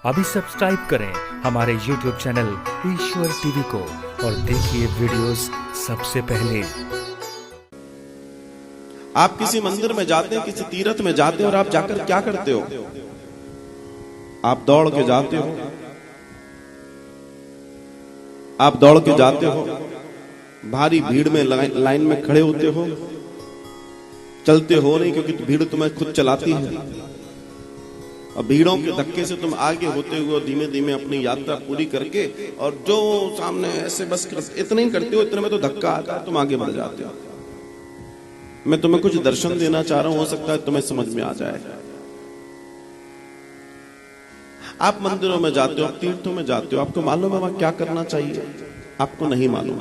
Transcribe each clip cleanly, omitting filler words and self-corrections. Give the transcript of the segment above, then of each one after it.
अभी सब्सक्राइब करें हमारे YouTube चैनल ईश्वर टीवी को और देखिए वीडियोस सबसे पहले। आप किसी मंदिर में जाते हैं, किसी तीर्थ में जाते हो और आप जाकर क्या करते हो? आप दौड़ के जाते हो, आप दौड़ के जाते हो, भारी भीड़ में लाइन में खड़े होते हो, चलते हो नहीं क्योंकि भीड़ तुम्हें खुद चलाती है। और भीड़ों के धक्के से तुम आगे होते हुए धीमे धीमे अपनी यात्रा पूरी करके, और जो सामने ऐसे बस इतना ही करते हो, इतने में तो धक्का आता है, तुम आगे बढ़ जाते हो। मैं तुम्हें कुछ दर्शन देना चाह रहा हूं, हो सकता है तुम्हें समझ में आ जाए। आप मंदिरों में जाते हो, आप तीर्थों में जाते हो, आपको मालूम है वहां क्या करना चाहिए? आपको नहीं मालूम,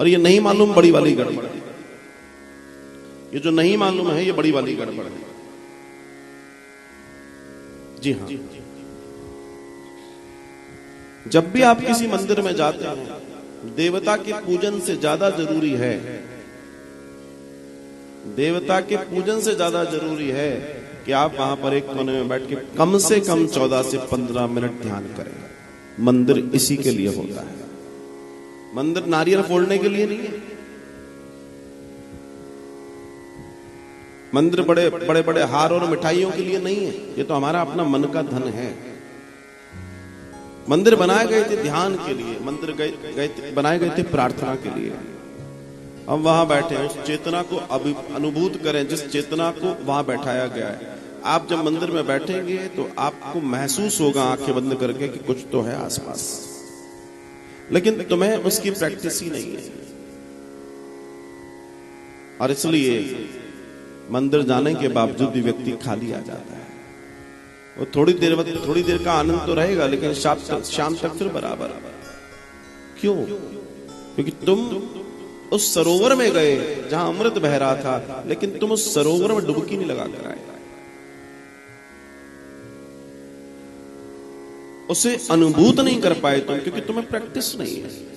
और ये नहीं मालूम बड़ी वाली गड़बड़ है। ये जो नहीं मालूम है, ये बड़ी वाली गड़बड़ है। जी हाँ, जब भी आप किसी मंदिर में जाते हैं, देवता के पूजन से ज्यादा जरूरी है, देवता के पूजन से ज्यादा जरूरी है कि आप वहां पर एक कोने में बैठ के कम से कम 14 से 15 मिनट ध्यान करें। मंदिर इसी के लिए होता है। मंदिर नारियल फोड़ने के लिए नहीं है। मंदिर बड़े बड़े बड़े हार और मिठाइयों के लिए नहीं है। ये तो हमारा अपना मन का धन है। मंदिर बनाए गए थे ध्यान के लिए, मंदिर बनाए गए थे प्रार्थना के लिए। अब वहां बैठे हैं, उस चेतना को अनुभूत करें जिस चेतना को वहां बैठाया गया है। आप जब मंदिर में बैठेंगे तो आपको महसूस होगा आंखें बंद करके कि कुछ तो है आसपास, लेकिन तुम्हें उसकी प्रैक्टिस ही नहीं है। और इसलिए मंदिर जाने के बावजूद भी व्यक्ति खाली आ जाता है। वो थोड़ी देर का आनंद तो रहेगा, लेकिन शाम तक फिर बराबर। क्यों? क्योंकि तुम उस सरोवर में गए जहां अमृत बह रहा था, लेकिन तुम उस सरोवर में डुबकी नहीं लगा कर आए। उसे अनुभूत नहीं कर पाए तुम, क्योंकि तुम्हें प्रैक्टिस नहीं है।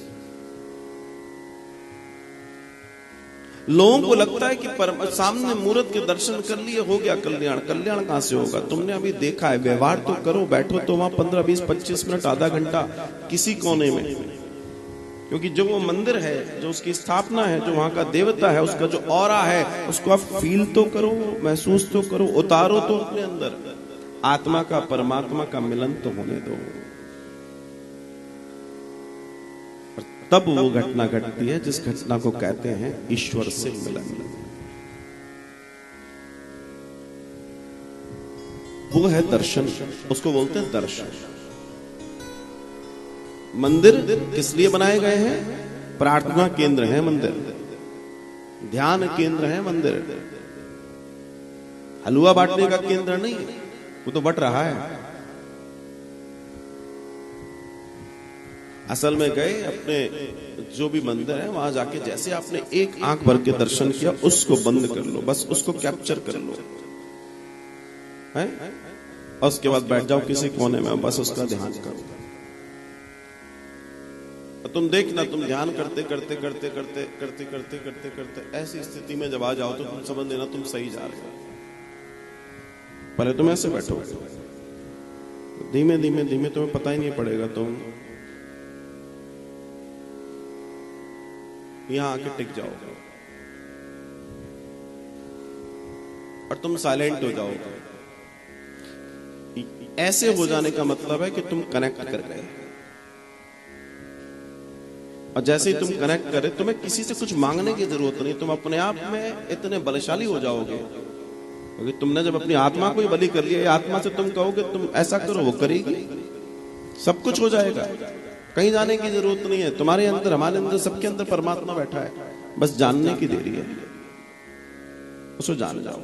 लोगों को लगता है कि सामने मूर्त के दर्शन कर लिए, हो गया कल्याण। कल्याण कहां से होगा? तुमने अभी देखा है, व्यवहार तो करो, बैठो तो वहां 15, 20, 25 मिनट, आधा घंटा किसी कोने में। क्योंकि जो वो मंदिर है, जो उसकी स्थापना है, जो वहां का देवता है, उसका जो ऑरा है, उसको आप फील तो करो, महसूस तो करो, उतारो तो अपने अंदर। आत्मा का परमात्मा का मिलन तो होने दो, तब वो घटना घटती है जिस घटना को कहते हैं ईश्वर से मिलन। वो है दर्शन, उसको बोलते हैं दर्शन। मंदिर किस लिए बनाए गए हैं? प्रार्थना केंद्र है मंदिर, ध्यान केंद्र है मंदिर। हलवा बांटने का केंद्र नहीं, वो तो बट रहा है। असल में गए अपने जो भी मंदिर है वहां जाके जैसे आपने एक आंख भर के दर्शन किया, उसको बंद कर लो, बस उसको कैप्चर कर लो है, और उसके बाद बैठ जाओ किसी कोने में, बस उसका ध्यान करो। तुम देखना, तुम ध्यान करते करते करते करते करते करते करते करते ऐसी स्थिति में जब आ जाओ तो तुम समझ लेना तुम सही जा रहे हो। पहले तुम ऐसे बैठो, धीमे धीमे धीमे तुम्हें पता ही नहीं पड़ेगा, तुम यहां आके टिक जाओगे और तुम साइलेंट हो जाओगे। ऐसे हो जाने का मतलब है कि तुम कनेक्ट कर गए, और जैसे ही तुम कनेक्ट करे, तुम्हें किसी से कुछ मांगने की जरूरत नहीं, तुम अपने आप में इतने बलशाली हो जाओगे। क्योंकि तुमने जब अपनी आत्मा को ही बलि कर लिया, आत्मा से तुम कहोगे तुम ऐसा करो, वो करेगी, सब कुछ हो जाएगा। कहीं जाने की जरूरत नहीं है। तुम्हारे अंदर, हमारे अंदर, सबके अंदर परमात्मा बैठा है, बस जानने की देरी है। उसको जान जाओ।